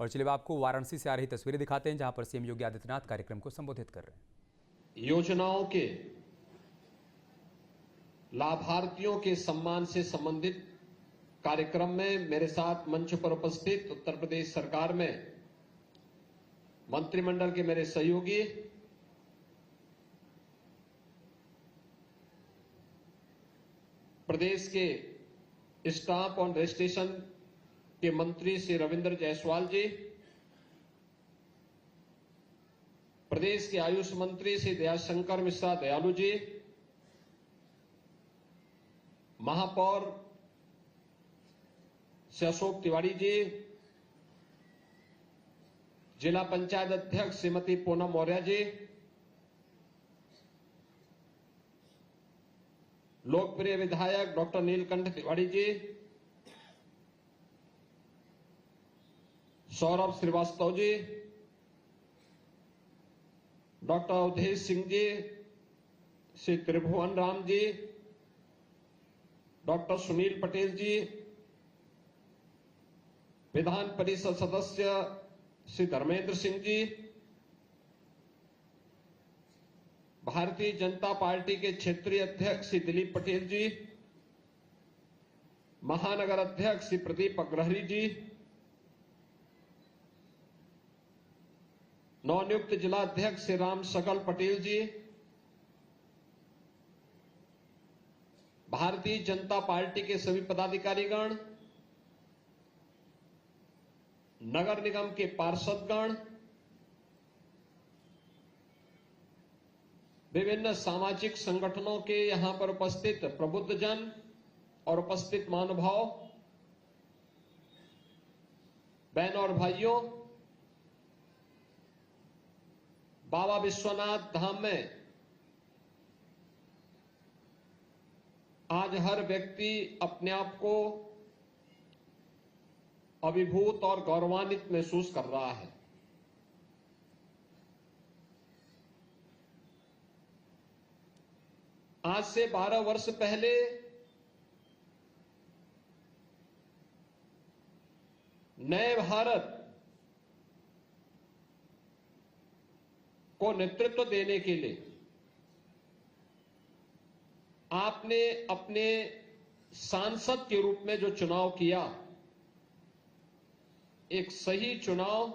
और चलिए आपको वाराणसी से आ रही तस्वीरें दिखाते हैं, जहां पर सीएम योगी आदित्यनाथ कार्यक्रम को संबोधित कर रहे हैं। योजनाओं के लाभार्थियों के सम्मान से संबंधित कार्यक्रम में मेरे साथ मंच पर उपस्थित उत्तर प्रदेश सरकार में मंत्रिमंडल के मेरे सहयोगी, प्रदेश के स्टाफ और रजिस्ट्रेशन के मंत्री श्री रविंद्र जायसवाल जी, प्रदेश के आयुष मंत्री श्री दयाशंकर मिश्रा दयालु जी, महापौर श्री अशोक तिवारी जी, जिला पंचायत अध्यक्ष श्रीमती पूनम मौर्य जी, लोकप्रिय विधायक डॉक्टर नीलकंठ तिवारी जी, सौरभ श्रीवास्तव जी, डॉक्टर अवधेश सिंह जी, श्री त्रिभुवन राम जी, डॉक्टर सुनील पटेल जी, विधान परिषद सदस्य श्री धर्मेंद्र सिंह जी, भारतीय जनता पार्टी के क्षेत्रीय अध्यक्ष श्री दिलीप पटेल जी, महानगर अध्यक्ष श्री प्रदीप अग्रहरी जी, नवनियुक्त जिला अध्यक्ष श्री राम सकल पटेल जी, भारतीय जनता पार्टी के सभी पदाधिकारीगण, नगर निगम के पार्षदगण, विभिन्न सामाजिक संगठनों के यहां पर उपस्थित प्रबुद्धजन और उपस्थित महानुभाव, बहनों और भाइयों, बाबा विश्वनाथ धाम में आज हर व्यक्ति अपने आप को अभिभूत और गौरवान्वित महसूस कर रहा है। आज से 12 वर्ष पहले नए भारत को नेतृत्व देने के लिए आपने अपने सांसद के रूप में जो चुनाव किया, एक सही चुनाव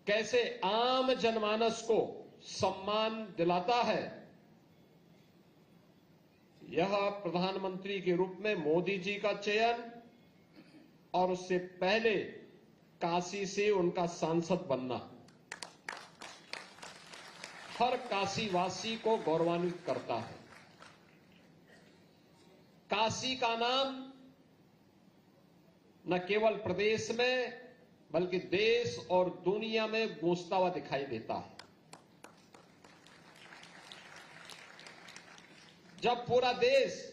कैसे आम जनमानस को सम्मान दिलाता है, यह प्रधानमंत्री के रूप में मोदी जी का चयन और उससे पहले काशी से उनका सांसद बनना हर काशीवासी को गौरवान्वित करता है। काशी का नाम न केवल प्रदेश में बल्कि देश और दुनिया में गूंजता हुआ दिखाई देता है। जब पूरा देश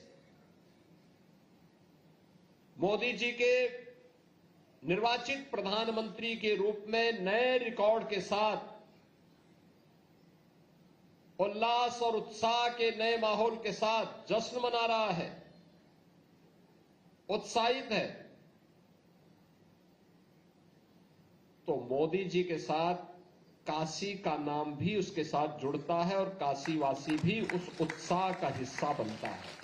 मोदी जी के निर्वाचित प्रधानमंत्री के रूप में नए रिकॉर्ड के साथ उल्लास और उत्साह के नए माहौल के साथ जश्न मना रहा है, उत्साहित है, तो मोदी जी के साथ काशी का नाम भी उसके साथ जुड़ता है और काशीवासी भी उस उत्साह का हिस्सा बनता है।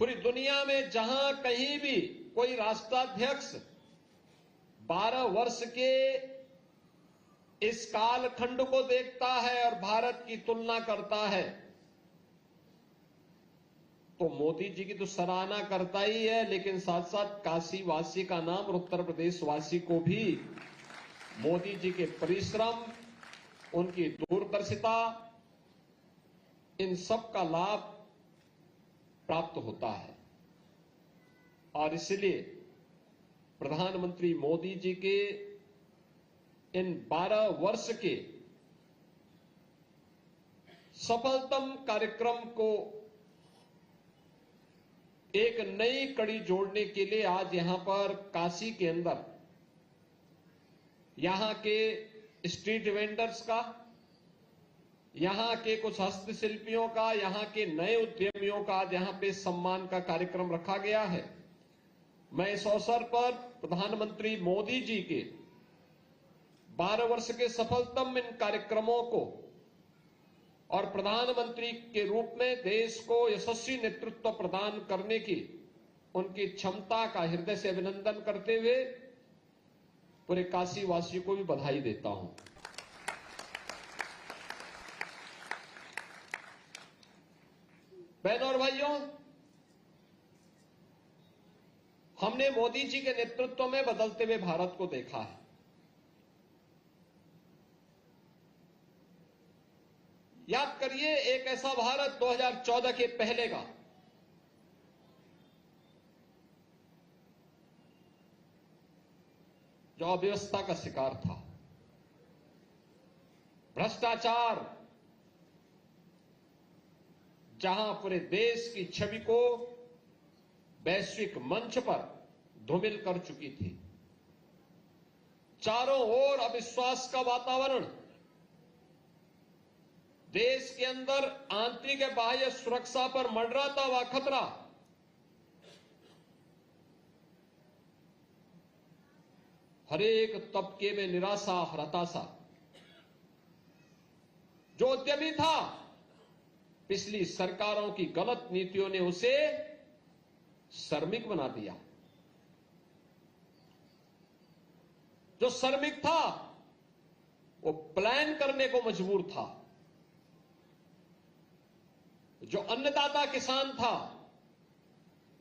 पूरी दुनिया में जहां कहीं भी कोई राष्ट्राध्यक्ष 12 वर्ष के इस कालखंड को देखता है और भारत की तुलना करता है, तो मोदी जी की तो सराहना करता ही है, लेकिन साथ साथ काशीवासी का नाम और उत्तर प्रदेश वासी को भी मोदी जी के परिश्रम, उनकी दूरदर्शिता, इन सब का लाभ प्राप्त होता है। और इसलिए प्रधानमंत्री मोदी जी के इन 12 वर्ष के सफलतम कार्यक्रम को एक नई कड़ी जोड़ने के लिए आज यहां पर काशी के अंदर यहां के स्ट्रीट वेंडर्स का, यहां के कुछ हस्तशिल्पियों का, यहां के नए उद्यमियों का आज यहां पे सम्मान का कार्यक्रम रखा गया है। मैं इस अवसर पर प्रधानमंत्री मोदी जी के 12 वर्ष के सफलतम इन कार्यक्रमों को और प्रधानमंत्री के रूप में देश को यशस्वी नेतृत्व प्रदान करने की उनकी क्षमता का हृदय से अभिनंदन करते हुए पूरे काशी वासियों को भी बधाई देता हूं। बहनों और भाइयों, हमने मोदी जी के नेतृत्व में बदलते हुए भारत को देखा है। याद करिए, एक ऐसा भारत 2014 के पहले का जो अव्यवस्था का शिकार था, भ्रष्टाचार, जहां पूरे देश की छवि को वैश्विक मंच पर धूमिल कर चुकी थी। चारों ओर अविश्वास का वातावरण, देश के अंदर आंतरिक और बाह्य सुरक्षा पर मंडराता हुआ खतरा, हरेक तबके में निराशा और हताशा। जो उद्यमी था, पिछली सरकारों की गलत नीतियों ने उसे श्रमिक बना दिया। जो श्रमिक था वो प्लान करने को मजबूर था। जो अन्नदाता किसान था,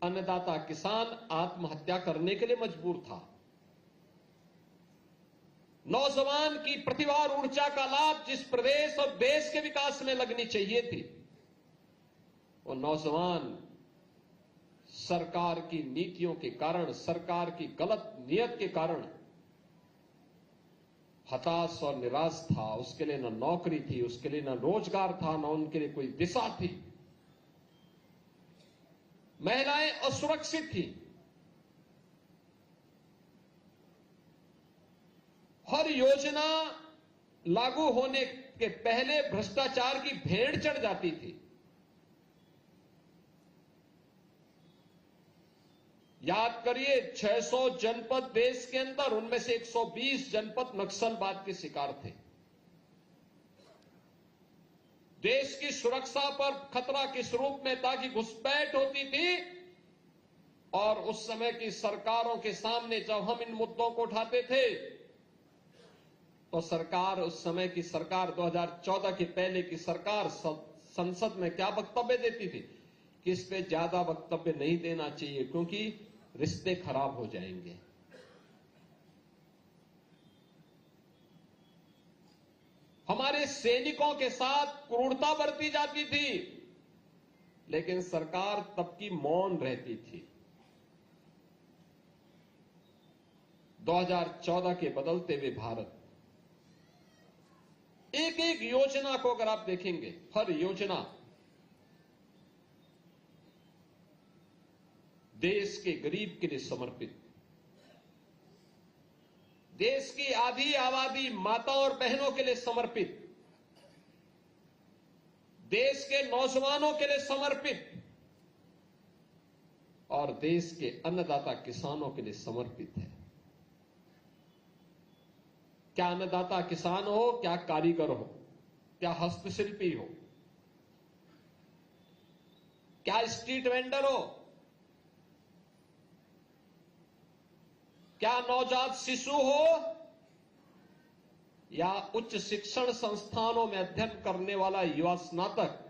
अन्नदाता किसान आत्महत्या करने के लिए मजबूर था। नौजवान की प्रतिभा और ऊर्जा का लाभ जिस प्रदेश और देश के विकास में लगनी चाहिए थी, वो नौजवान सरकार की नीतियों के कारण, सरकार की गलत नियत के कारण हताश और निराश था। उसके लिए न नौकरी थी, उसके लिए न रोजगार था, न उनके लिए कोई दिशा थी। महिलाएं असुरक्षित थी। हर योजना लागू होने के पहले भ्रष्टाचार की भेड़ चढ़ जाती थी। याद करिए, 600 जनपद देश के अंदर, उनमें से 120 जनपद नक्सलवाद के शिकार थे। देश की सुरक्षा पर खतरा किस रूप में था कि घुसपैठ होती थी, और उस समय की सरकारों के सामने जब हम इन मुद्दों को उठाते थे तो सरकार, उस समय की सरकार, 2014 के पहले की सरकार संसद में क्या वक्तव्य देती थी कि इस पे ज्यादा वक्तव्य नहीं देना चाहिए क्योंकि रिश्ते खराब हो जाएंगे। हमारे सैनिकों के साथ क्रूरता बरती जाती थी, लेकिन सरकार तब की मौन रहती थी। 2014 के बदलते हुए भारत, एक एक योजना को अगर आप देखेंगे, हर योजना देश के गरीब के लिए समर्पित, देश की आधी आबादी माताओं और बहनों के लिए समर्पित, देश के नौजवानों के लिए समर्पित और देश के अन्नदाता किसानों के लिए समर्पित है। क्या अन्नदाता किसान हो, क्या कारीगर हो, क्या हस्तशिल्पी हो, क्या स्ट्रीट वेंडर हो, क्या नवजात शिशु हो, या उच्च शिक्षण संस्थानों में अध्ययन करने वाला युवा स्नातक,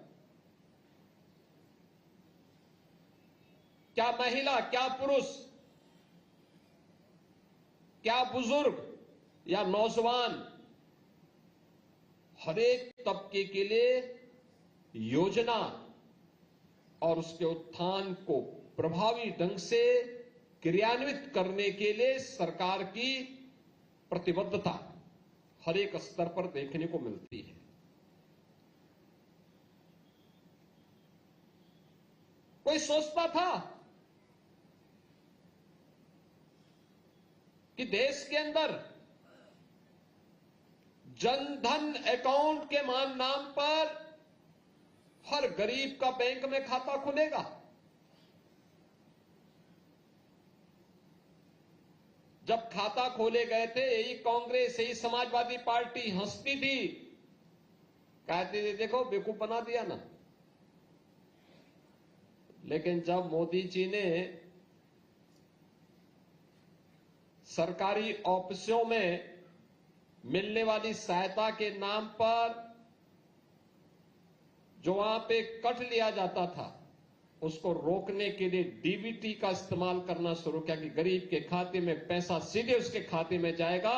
क्या महिला, क्या पुरुष, क्या बुजुर्ग या नौजवान, हर एक तबके के लिए योजना और उसके उत्थान को प्रभावी ढंग से क्रियान्वित करने के लिए सरकार की प्रतिबद्धता हर एक स्तर पर देखने को मिलती है। कोई सोचता था कि देश के अंदर जनधन अकाउंट के नाम पर हर गरीब का बैंक में खाता खुलेगा। जब खाता खोले गए थे, यही कांग्रेस, यही समाजवादी पार्टी हंसती थी, कहती थी देखो बेवकूफ बना दिया ना। लेकिन जब मोदी जी ने सरकारी ऑफिसों में मिलने वाली सहायता के नाम पर जो वहां पे कट लिया जाता था, उसको रोकने के लिए डीबीटी का इस्तेमाल करना शुरू किया कि गरीब के खाते में पैसा सीधे उसके खाते में जाएगा,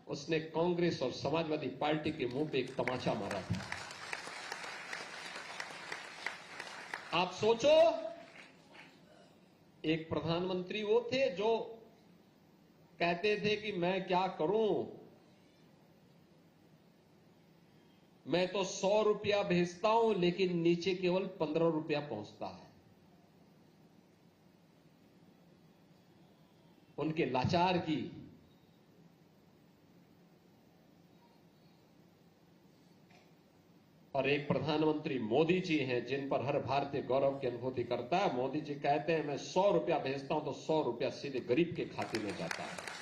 उसने कांग्रेस और समाजवादी पार्टी के मुंह पे एक तमाचा मारा था। आप सोचो, एक प्रधानमंत्री वो थे जो कहते थे कि मैं क्या करूं, मैं तो 100 रुपया भेजता हूं लेकिन नीचे केवल 15 रुपया पहुंचता है। उनके लाचार की और एक प्रधानमंत्री मोदी जी हैं जिन पर हर भारतीय गौरव की अनुभूति करता है। मोदी जी कहते हैं मैं 100 रुपया भेजता हूं तो 100 रुपया सीधे गरीब के खाते में जाता है।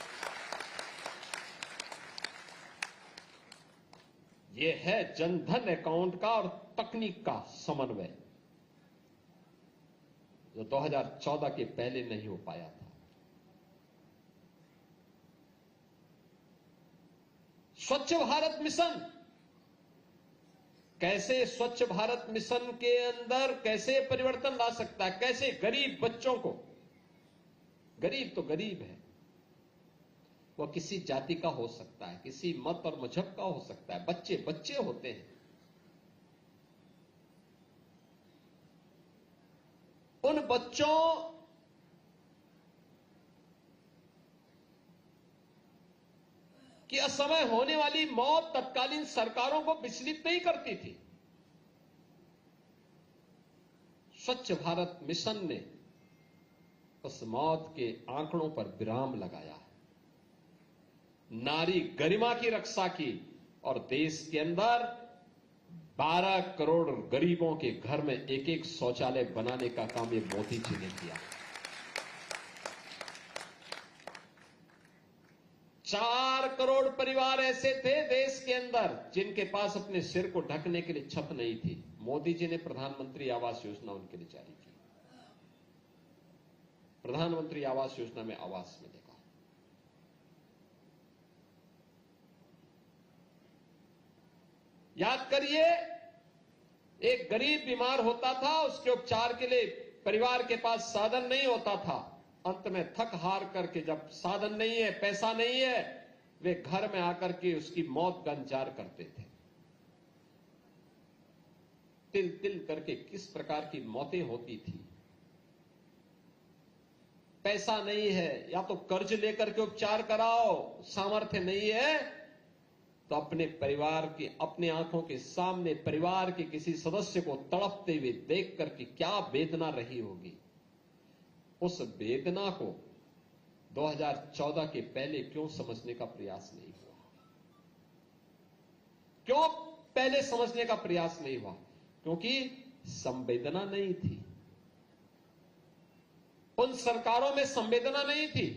यह है जनधन अकाउंट का और तकनीक का समन्वय, जो 2014 के पहले नहीं हो पाया था। स्वच्छ भारत मिशन, कैसे स्वच्छ भारत मिशन के अंदर कैसे परिवर्तन ला सकता है, कैसे गरीब बच्चों को, गरीब तो गरीब है, वह किसी जाति का हो सकता है, किसी मत और मजहब का हो सकता है, बच्चे बच्चे होते हैं, उन बच्चों कि असमय होने वाली मौत तत्कालीन सरकारों को विचलित नहीं करती थी। स्वच्छ भारत मिशन ने उस मौत के आंकड़ों पर विराम लगाया है, नारी गरिमा की रक्षा की और देश के अंदर 12 करोड़ गरीबों के घर में एक एक शौचालय बनाने का काम ये मोदी जी ने किया। 4 करोड़ परिवार ऐसे थे देश के अंदर जिनके पास अपने सिर को ढकने के लिए छत नहीं थी। मोदी जी ने प्रधानमंत्री आवास योजना उनके लिए जारी की। प्रधानमंत्री आवास योजना में आवास मिलेगा। याद करिए, एक गरीब बीमार होता था, उसके उपचार के लिए परिवार के पास साधन नहीं होता था। अंत में थक हार करके, जब साधन नहीं है, पैसा नहीं है, वे घर में आकर के उसकी मौत का इंतजार करते थे। तिल तिल करके किस प्रकार की मौतें होती थी। पैसा नहीं है, या तो कर्ज लेकर के उपचार कराओ, सामर्थ्य नहीं है तो अपने परिवार की, अपने आंखों के सामने परिवार के किसी सदस्य को तड़पते हुए देख करके क्या वेदना रही होगी, उस वेदना को 2014 के पहले क्यों समझने का प्रयास नहीं हुआ? क्यों पहले समझने का प्रयास नहीं हुआ? क्योंकि संवेदना नहीं थी, उन सरकारों में संवेदना नहीं थी,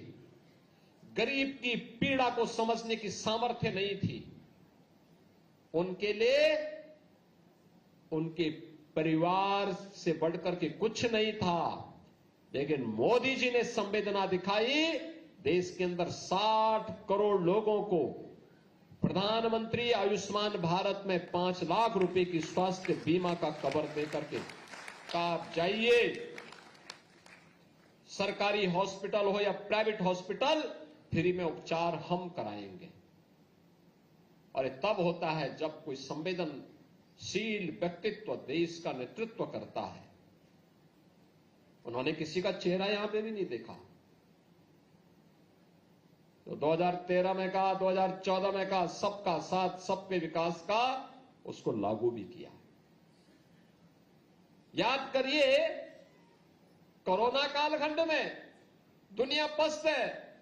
गरीब की पीड़ा को समझने की सामर्थ्य नहीं थी। उनके लिए उनके परिवार से बढ़कर के कुछ नहीं था। लेकिन मोदी जी ने संवेदना दिखाई। देश के अंदर 60 करोड़ लोगों को प्रधानमंत्री आयुष्मान भारत में 5 लाख रुपए की स्वास्थ्य बीमा का कवर देकर के आप जाइए, सरकारी हॉस्पिटल हो या प्राइवेट हॉस्पिटल, फ्री में उपचार हम कराएंगे। और ये तब होता है जब कोई संवेदनशील व्यक्तित्व देश का नेतृत्व करता है। उन्होंने किसी का चेहरा यहां पे भी नहीं देखा। तो 2013 में कहा, 2014 में कहा, सबका साथ सबके विकास का, उसको लागू भी किया। याद करिए, कोरोना कालखंड में दुनिया पस्त है,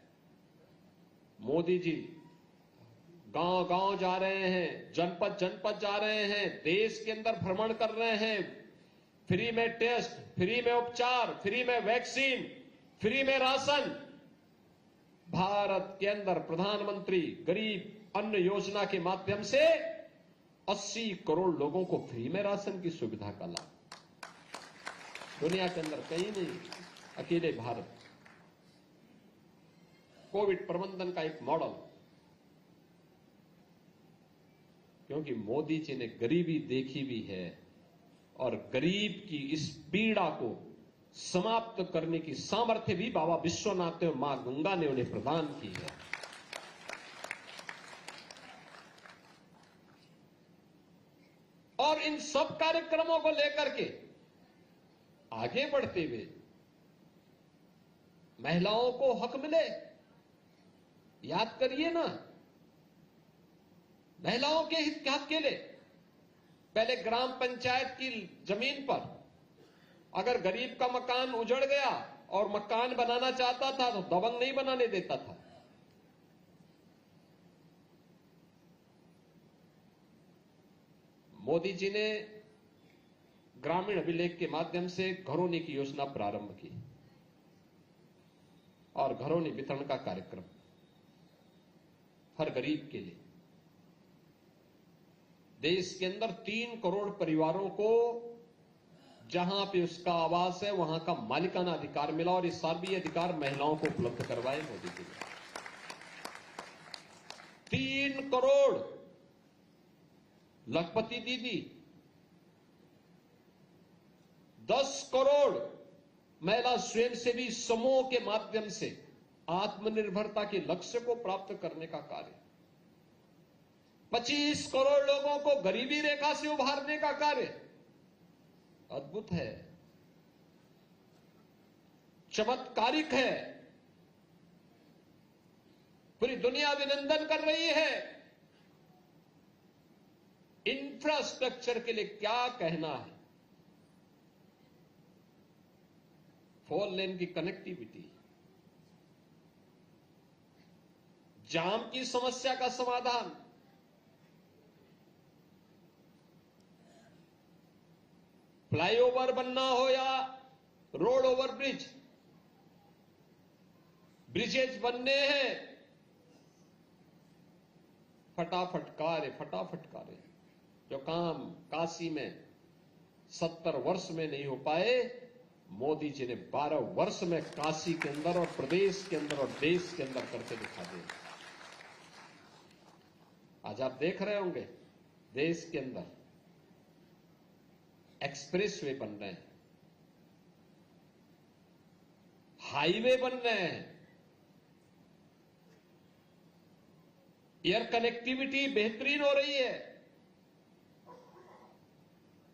मोदी जी गांव गांव जा रहे हैं, जनपद जनपद जा रहे हैं, देश के अंदर भ्रमण कर रहे हैं। फ्री में टेस्ट, फ्री में उपचार, फ्री में वैक्सीन, फ्री में राशन। भारत के अंदर प्रधानमंत्री गरीब अन्न योजना के माध्यम से 80 करोड़ लोगों को फ्री में राशन की सुविधा का लाभ। दुनिया के अंदर कहीं नहीं, अकेले भारत। कोविड प्रबंधन का एक मॉडल, क्योंकि मोदी जी ने गरीबी देखी भी है और गरीब की इस पीड़ा को समाप्त करने की सामर्थ्य भी बाबा विश्वनाथ और मां गंगा ने उन्हें प्रदान की है। और इन सब कार्यक्रमों को लेकर के आगे बढ़ते हुए महिलाओं को हक मिले। याद करिए ना, महिलाओं के हित हक के लिए पहले ग्राम पंचायत की जमीन पर अगर गरीब का मकान उजड़ गया और मकान बनाना चाहता था तो दबंग नहीं बनाने देता था। मोदी जी ने ग्रामीण अभिलेख के माध्यम से घरौनी की योजना प्रारंभ की और घरौनी वितरण का कार्यक्रम हर गरीब के लिए। देश के अंदर 3 करोड़ परिवारों को जहां पे उसका आवास है वहां का मालिकाना अधिकार मिला और इस साल भी अधिकार महिलाओं को उपलब्ध करवाए मोदी जी ने। 3 करोड़ लखपति दीदी, 10 करोड़ महिला स्वयंसेवी समूह के माध्यम से आत्मनिर्भरता के लक्ष्य को प्राप्त करने का कार्य, 25 करोड़ लोगों को गरीबी रेखा से उभारने का कार्य। अद्भुत है, चमत्कारिक है, पूरी दुनिया अभिनंदन कर रही है। इंफ्रास्ट्रक्चर के लिए क्या कहना है। 4 लेन की कनेक्टिविटी, जाम की समस्या का समाधान, फ्लाईओवर बनना हो या रोड ओवर ब्रिज, ब्रिजेज बनने हैं, फटाफट कार्य। जो काम काशी में 70 वर्ष में नहीं हो पाए, मोदी जी ने 12 वर्ष में काशी के अंदर और प्रदेश के अंदर और देश के अंदर करके दिखा दिया। आज आप देख रहे होंगे देश के अंदर एक्सप्रेसवे बन रहे हैं, हाईवे बन रहे हैं, एयर कनेक्टिविटी बेहतरीन हो रही है।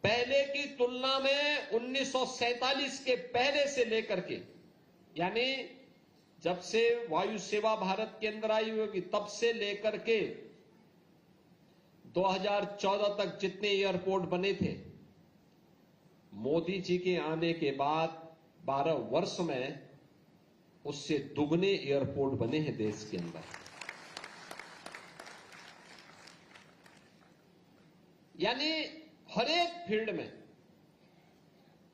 पहले की तुलना में 1947 के पहले से लेकर के, यानी जब से वायु सेवा भारत के अंदर आई होगी तब से लेकर के 2014 तक जितने एयरपोर्ट बने थे, मोदी जी के आने के बाद 12 वर्ष में उससे दुगने एयरपोर्ट बने हैं देश के अंदर। यानी हर एक फील्ड में,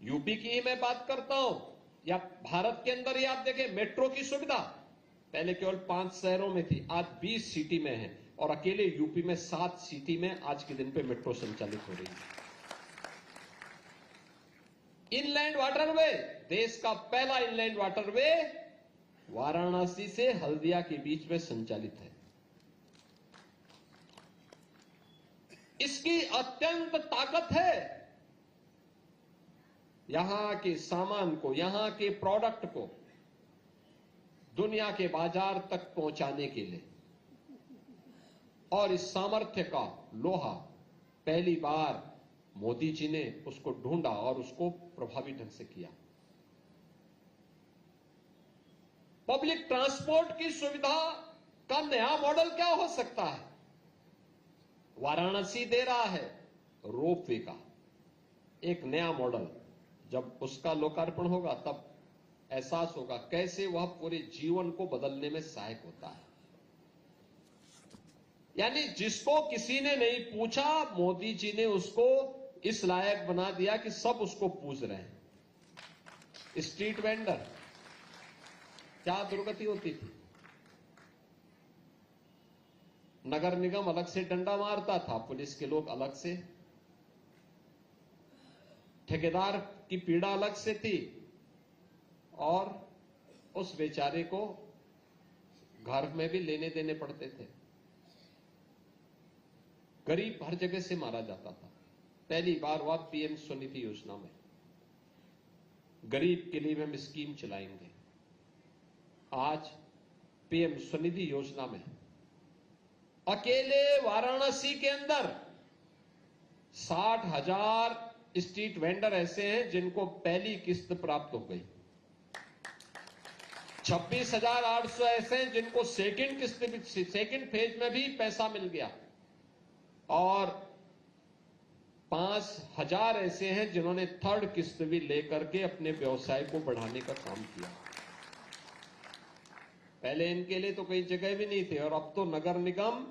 यूपी की ही मैं बात करता हूं या भारत के अंदर ही आप देखें, मेट्रो की सुविधा पहले केवल 5 शहरों में थी, आज 20 सिटी में है और अकेले यूपी में 7 सिटी में आज के दिन पे मेट्रो संचालित हो रही है। इनलैंड वाटरवे, देश का पहला इनलैंड वाटरवे वाराणसी से हल्दिया के बीच में संचालित है। इसकी अत्यंत ताकत है। यहां के सामान को, यहां के प्रोडक्ट को दुनिया के बाजार तक पहुंचाने के लिए, और इस सामर्थ्य का लोहा पहली बार मोदी जी ने उसको ढूंढा और उसको प्रभावी ढंग से किया। पब्लिक ट्रांसपोर्ट की सुविधा का नया मॉडल क्या हो सकता है? वाराणसी दे रहा है रोपवे का एक नया मॉडल। जब उसका लोकार्पण होगा तब एहसास होगा कैसे वह पूरे जीवन को बदलने में सहायक होता है। यानी जिसको किसी ने नहीं पूछा, मोदी जी ने उसको इस लायक बना दिया कि सब उसको पूछ रहे हैं। स्ट्रीट वेंडर, क्या दुर्गति होती थी। नगर निगम अलग से डंडा मारता था, पुलिस के लोग अलग से, ठेकेदार की पीड़ा अलग से थी, और उस बेचारे को घर में भी लेने देने पड़ते थे। गरीब हर जगह से मारा जाता था। पहली बार हुआ पीएम स्वनिधि योजना में, गरीब के लिए हम स्कीम चलाएंगे। आज पीएम स्वनिधि योजना में अकेले वाराणसी के अंदर 60,000 स्ट्रीट वेंडर ऐसे हैं जिनको पहली किस्त प्राप्त हो गई। 26,800 ऐसे हैं जिनको सेकंड फेज में भी पैसा मिल गया, और 5,000 ऐसे हैं जिन्होंने थर्ड किस्त भी लेकर के अपने व्यवसाय को बढ़ाने का काम किया। पहले इनके लिए तो कई जगह भी नहीं थे, और अब तो नगर निगम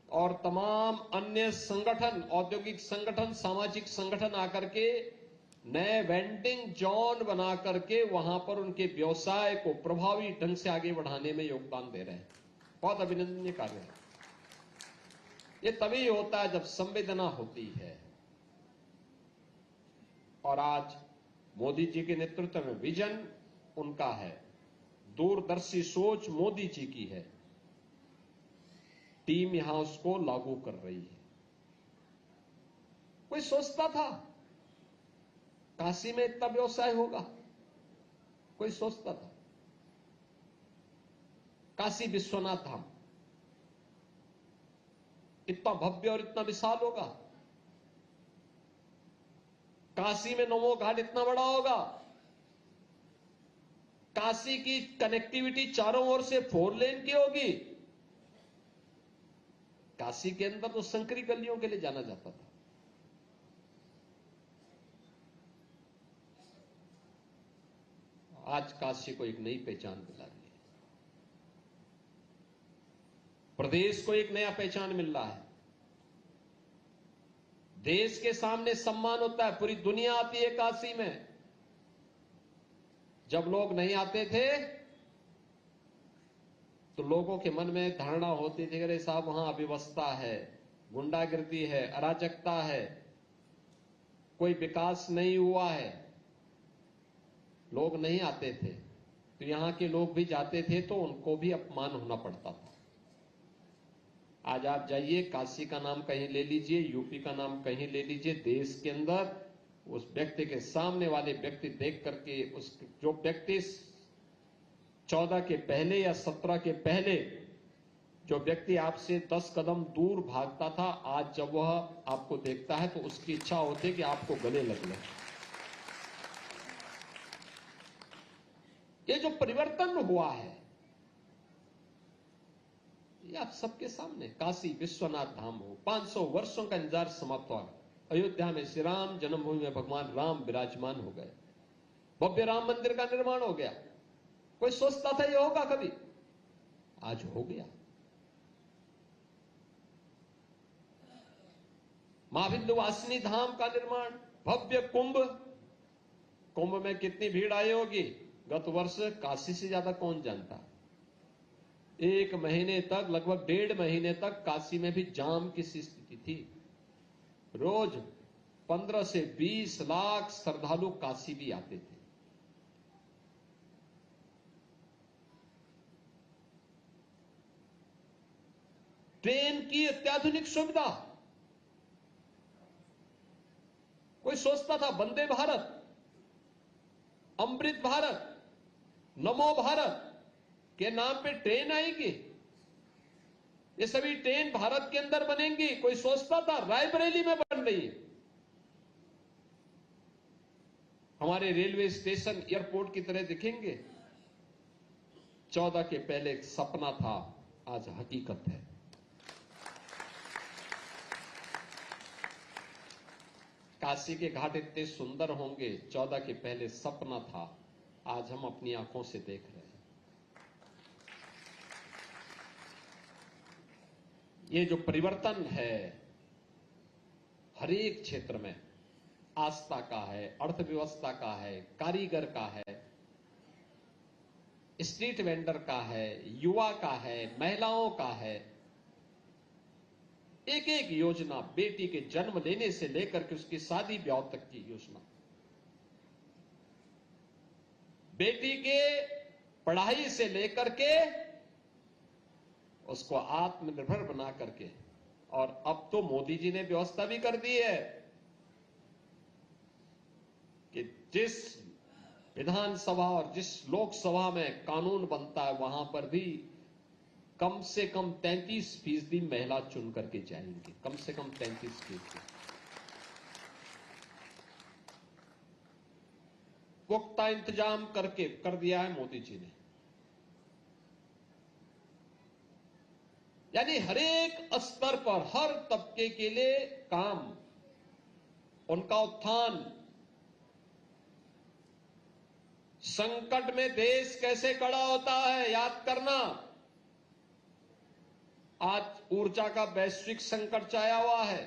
और तमाम अन्य संगठन, औद्योगिक संगठन, सामाजिक संगठन आकर के नए वेंडिंग जोन बना करके वहां पर उनके व्यवसाय को प्रभावी ढंग से आगे बढ़ाने में योगदान दे रहे हैं। बहुत अभिनंदनीय कार्य है। ये तभी होता है जब संवेदना होती है, और आज मोदी जी के नेतृत्व में विजन उनका है, दूरदर्शी सोच मोदी जी की है, टीम यहां उसको लागू कर रही है। कोई सोचता था काशी में इतना व्यवसाय होगा? कोई सोचता था काशी विश्वनाथ धाम इतना भव्य और इतना विशाल होगा? काशी में नमो घाट इतना बड़ा होगा? काशी की कनेक्टिविटी चारों ओर से 4 लेन की होगी? काशी के अंदर तो संकरी गलियों के लिए जाना जाता था। आज काशी को एक नई पहचान मिला रही है, प्रदेश को एक नया पहचान मिल रहा है। देश के सामने सम्मान होता है, पूरी दुनिया आती है काशी में। जब लोग नहीं आते थे तो लोगों के मन में धारणा होती थी, अरे साहब वहां अव्यवस्था है, गुंडागिर्दी है, अराजकता है, कोई विकास नहीं हुआ है, लोग नहीं आते थे। तो यहां के लोग भी जाते थे तो उनको भी अपमान होना पड़ता था। आज आप जाइए, काशी का नाम कहीं ले लीजिए, यूपी का नाम कहीं ले लीजिए, देश के अंदर उस व्यक्ति के सामने वाले व्यक्ति देख करके, उस जो व्यक्ति 14 के पहले या 17 के पहले जो व्यक्ति आपसे 10 कदम दूर भागता था, आज जब वह आपको देखता है तो उसकी इच्छा होती है कि आपको गले लग ले। ये जो परिवर्तन हुआ है ये आप सबके सामने। काशी विश्वनाथ धाम हो, 500 वर्षों का इंतजार समाप्त हुआ। अयोध्या में श्री राम जन्मभूमि में भगवान राम विराजमान हो गए, भव्य राम मंदिर का निर्माण हो गया। कोई सोचता था ये होगा कभी? आज हो गया। मां विंध्यवासिनी धाम का निर्माण, भव्य कुंभ में कितनी भीड़ आई होगी गत वर्ष, काशी से ज्यादा कौन जानता। 1 महीने तक, लगभग 1.5 महीने तक काशी में भी जाम की स्थिति थी। रोज 15 से 20 लाख श्रद्धालु काशी भी आते थे। ट्रेन की अत्याधुनिक सुविधा, कोई सोचता था वंदे भारत, अमृत भारत, नमो भारत के नाम पे ट्रेन आएगी? ये सभी ट्रेन भारत के अंदर बनेंगी? कोई सोचता था? रायबरेली में बन रही है। हमारे रेलवे स्टेशन एयरपोर्ट की तरह दिखेंगे। 14 के पहले एक सपना था, आज हकीकत है। काशी के घाट इतने सुंदर होंगे, 14 के पहले सपना था, आज हम अपनी आंखों से देख रहे हैं। ये जो परिवर्तन है हर एक क्षेत्र में, आस्था का है, अर्थव्यवस्था का है, कारीगर का है, स्ट्रीट वेंडर का है, युवा का है, महिलाओं का है, एक एक योजना, बेटी के जन्म लेने से लेकर के उसकी शादी ब्याह तक की योजना, बेटी के पढ़ाई से लेकर के उसको आत्मनिर्भर बना करके, और अब तो मोदी जी ने व्यवस्था भी कर दी है कि जिस विधानसभा और जिस लोकसभा में कानून बनता है वहां पर भी कम से कम 33% महिला चुन करके जाएंगी, कम से कम 33%। पुख्ता इंतजाम करके कर दिया है मोदी जी ने। यानी हर एक स्तर पर हर तबके के लिए काम, उनका उत्थान, संकट में देश कैसे खड़ा होता है याद करना। आज ऊर्जा का वैश्विक संकट छाया हुआ है।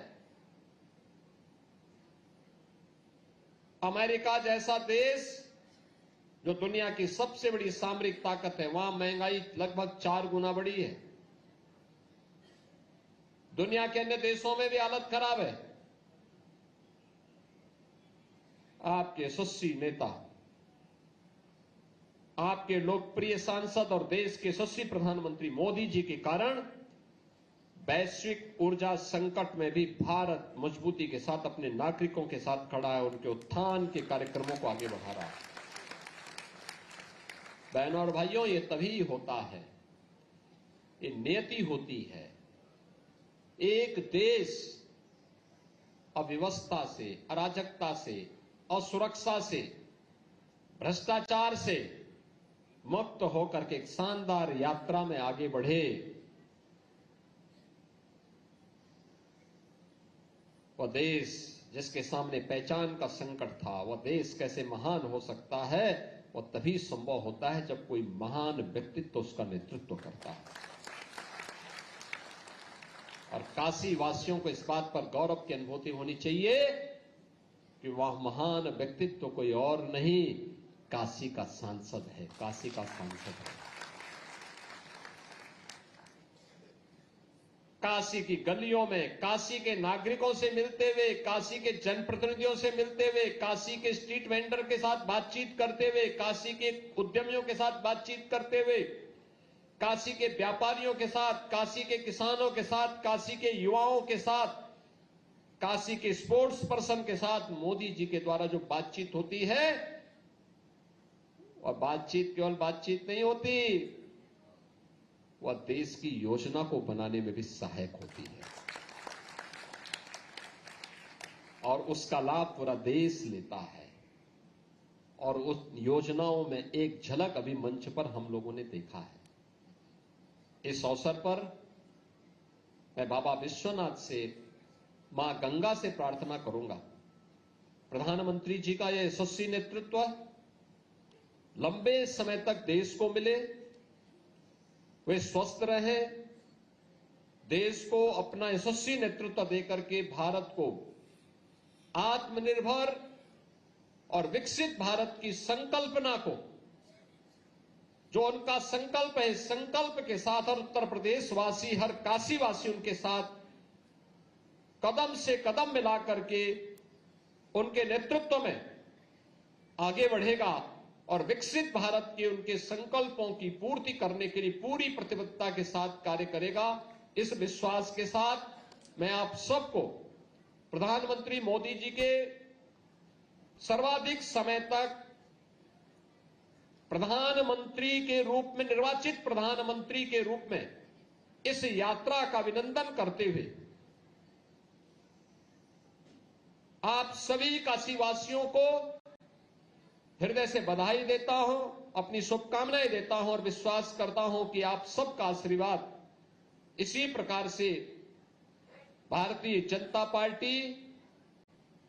अमेरिका जैसा देश जो दुनिया की सबसे बड़ी सामरिक ताकत है, वहां महंगाई लगभग 4 गुना बढ़ी है। दुनिया के अन्य देशों में भी हालत खराब है। आपके यशस्वी नेता, आपके लोकप्रिय सांसद और देश के यशस्वी प्रधानमंत्री मोदी जी के कारण वैश्विक ऊर्जा संकट में भी भारत मजबूती के साथ अपने नागरिकों के साथ खड़ा है, उनके उत्थान के कार्यक्रमों को आगे बढ़ा रहा है। बहनों और भाइयों, ये तभी होता है, ये नियति होती है। एक देश अव्यवस्था से, अराजकता से, असुरक्षा से, भ्रष्टाचार से मुक्त होकर के एक शानदार यात्रा में आगे बढ़े, वह देश जिसके सामने पहचान का संकट था, वह देश कैसे महान हो सकता है, वह तभी संभव होता है जब कोई महान व्यक्तित्व उसका नेतृत्व करता है। और काशी वासियों को इस बात पर गौरव की अनुभूति होनी चाहिए कि वह महान व्यक्तित्व कोई और नहीं, काशी का सांसद है, काशी का सांसद है। काशी की गलियों में काशी के नागरिकों से मिलते हुए, काशी के जनप्रतिनिधियों से मिलते हुए, काशी के स्ट्रीट वेंडर के साथ बातचीत करते हुए, काशी के उद्यमियों के साथ बातचीत करते हुए, काशी के व्यापारियों के साथ, काशी के किसानों के साथ, काशी के युवाओं के साथ, काशी के स्पोर्ट्स पर्सन के साथ मोदी जी के द्वारा जो बातचीत होती है, और बातचीत केवल बातचीत नहीं होती, वह देश की योजना को बनाने में भी सहायक होती है, और उसका लाभ पूरा देश लेता है। और उस योजनाओं में एक झलक अभी मंच पर हम लोगों ने देखा है। इस अवसर पर मैं बाबा विश्वनाथ से, मां गंगा से प्रार्थना करूंगा, प्रधानमंत्री जी का यह यशस्वी नेतृत्व लंबे समय तक देश को मिले, वे स्वस्थ रहे, देश को अपना यशस्वी नेतृत्व देकर के भारत को आत्मनिर्भर और विकसित भारत की संकल्पना को, जो उनका संकल्प है, संकल्प के साथ हर उत्तर प्रदेश वासी, हर काशी वासी उनके साथ कदम से कदम मिला करके उनके नेतृत्व में आगे बढ़ेगा और विकसित भारत के उनके संकल्पों की पूर्ति करने के लिए पूरी प्रतिबद्धता के साथ कार्य करेगा। इस विश्वास के साथ मैं आप सबको प्रधानमंत्री मोदी जी के सर्वाधिक समय तक प्रधानमंत्री के रूप में, निर्वाचित प्रधानमंत्री के रूप में इस यात्रा का अभिनंदन करते हुए आप सभी काशीवासियों को हृदय से बधाई देता हूं, अपनी शुभकामनाएं देता हूं और विश्वास करता हूं कि आप सबका आशीर्वाद इसी प्रकार से भारतीय जनता पार्टी,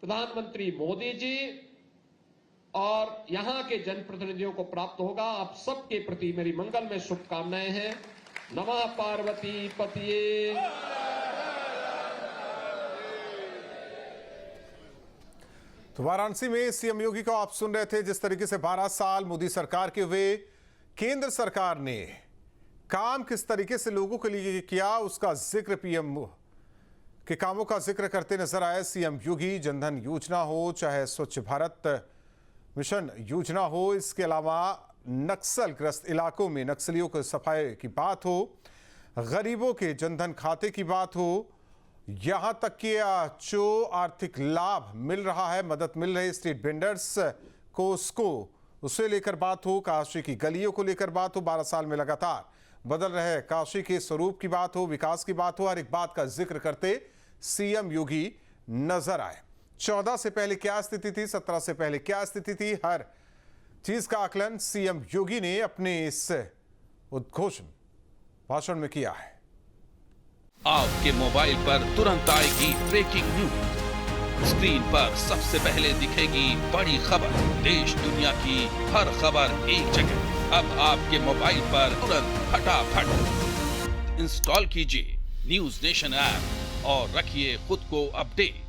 प्रधानमंत्री मोदी जी और यहां के जनप्रतिनिधियों को प्राप्त होगा। आप सबके प्रति मेरी मंगलमय शुभकामनाएं हैं। नमः पार्वती पतिये तो वाराणसी में सीएम योगी को आप सुन रहे थे। जिस तरीके से 12 साल मोदी सरकार के हुए, केंद्र सरकार ने काम किस तरीके से लोगों के लिए किया, उसका जिक्र पीएम के कामों का जिक्र करते नजर आए सीएम योगी। जनधन योजना हो, चाहे स्वच्छ भारत मिशन योजना हो, इसके अलावा नक्सल ग्रस्त इलाकों में नक्सलियों को सफाई की बात हो, गरीबों के जनधन खाते की बात हो, यहां तक कि जो आर्थिक लाभ मिल रहा है, मदद मिल रही स्ट्रीट वेंडर्स को, उसको उसे लेकर बात हो, काशी की गलियों को लेकर बात हो, 12 साल में लगातार बदल रहे काशी के स्वरूप की बात हो, विकास की बात हो, हर एक बात का जिक्र करते सीएम योगी नजर आए। 14 से पहले क्या स्थिति थी, 17 से पहले क्या स्थिति थी, हर चीज का आकलन सीएम योगी ने अपने इस उद्घोषण भाषण में किया है। आपके मोबाइल पर तुरंत आएगी ब्रेकिंग न्यूज। स्क्रीन पर सबसे पहले दिखेगी बड़ी खबर, देश दुनिया की हर खबर एक जगह। अब आपके मोबाइल पर तुरंत फटाफट इंस्टॉल कीजिए न्यूज नेशन ऐप और रखिए खुद को अपडेट।